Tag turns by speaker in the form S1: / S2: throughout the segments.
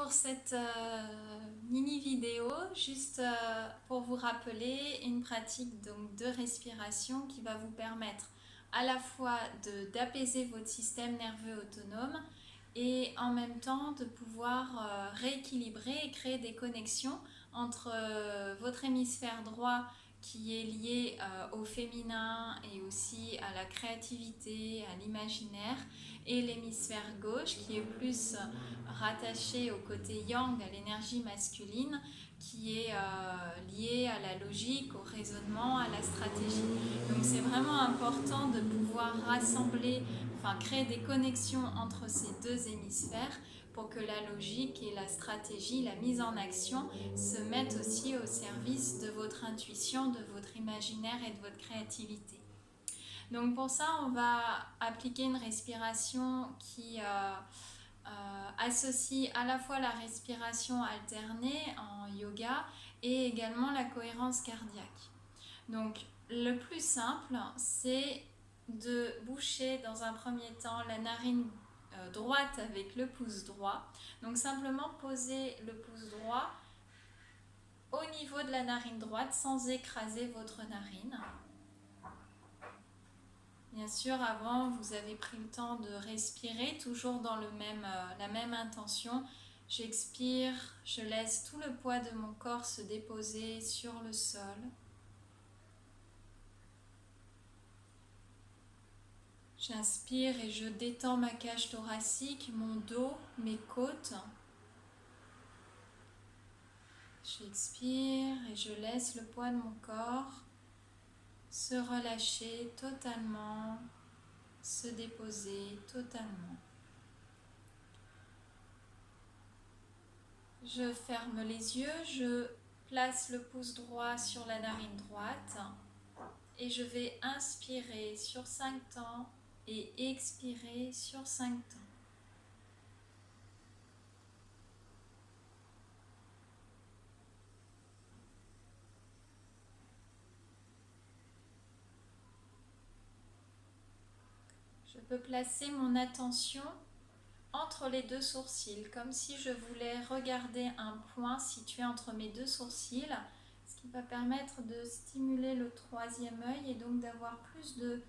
S1: pour cette mini vidéo, juste pour vous rappeler une pratique donc, de respiration qui va vous permettre à la fois d'apaiser votre système nerveux autonome et en même temps de pouvoir rééquilibrer et créer des connexions entre votre hémisphère droit qui est lié au féminin et aussi à la créativité, à l'imaginaire, et l'hémisphère gauche qui est plus rattaché au côté yang, à l'énergie masculine, qui est lié à la logique, au raisonnement, à la stratégie. Donc c'est vraiment important de pouvoir rassembler, enfin créer des connexions entre ces deux hémisphères pour que la logique et la stratégie, la mise en action se mettent aussi au service de votre intuition, de votre imaginaire et de votre créativité. Donc pour ça, on va appliquer une respiration qui associe à la fois la respiration alternée en yoga et également la cohérence cardiaque. Donc le plus simple, c'est de boucher dans un premier temps la narine droite avec le pouce droit. Donc simplement poser le pouce droit au niveau de la narine droite sans écraser votre narine. Bien sûr, avant, vous avez pris le temps de respirer, toujours dans la même intention. J'expire, je laisse tout le poids de mon corps se déposer sur le sol. J'inspire et je détends ma cage thoracique, mon dos, mes côtes. J'expire et je laisse le poids de mon corps se relâcher totalement, se déposer totalement. Je ferme les yeux, je place le pouce droit sur la narine droite et je vais inspirer sur 5 temps et expirer sur 5 temps. Je peux placer mon attention entre les deux sourcils, comme si je voulais regarder un point situé entre mes deux sourcils, ce qui va permettre de stimuler le troisième œil et donc d'avoir plus de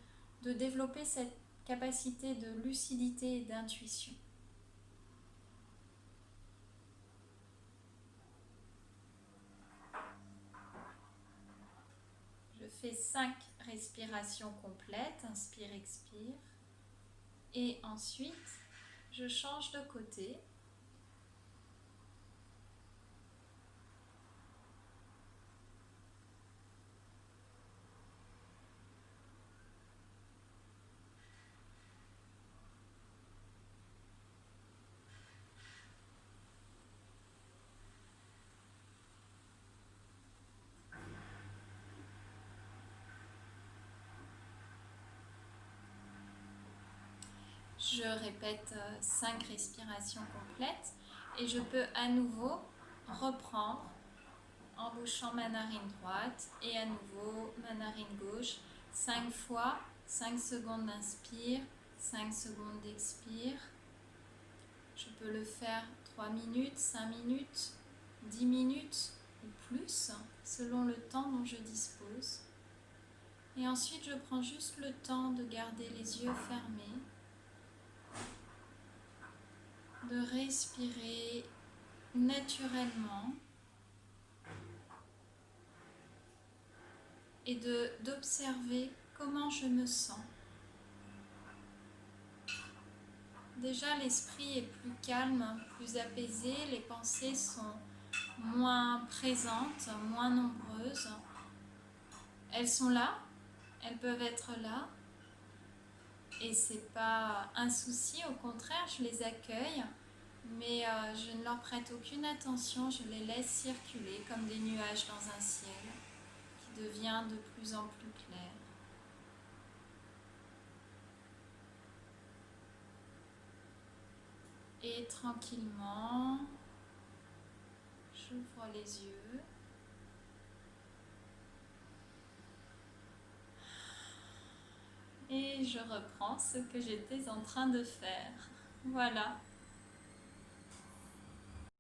S1: développer cette capacité de lucidité et d'intuition. Je fais 5 respirations complètes, inspire, expire, et ensuite je change de côté. Je répète 5 respirations complètes et je peux à nouveau reprendre en bouchant ma narine droite et à nouveau ma narine gauche 5 fois, 5 secondes d'inspire, 5 secondes d'expire. Je peux le faire 3 minutes, 5 minutes, 10 minutes ou plus selon le temps dont je dispose. Et ensuite je prends juste le temps de garder les yeux fermés, de respirer naturellement et d'observer comment je me sens. Déjà, l'esprit est plus calme, plus apaisé, les pensées sont moins présentes, moins nombreuses. Elles sont là, elles peuvent être là, et c'est pas un souci, au contraire, je les accueille, mais je ne leur prête aucune attention, je les laisse circuler comme des nuages dans un ciel qui devient de plus en plus clair. Et tranquillement, j'ouvre les yeux. Et je reprends ce que j'étais en train de faire. Voilà.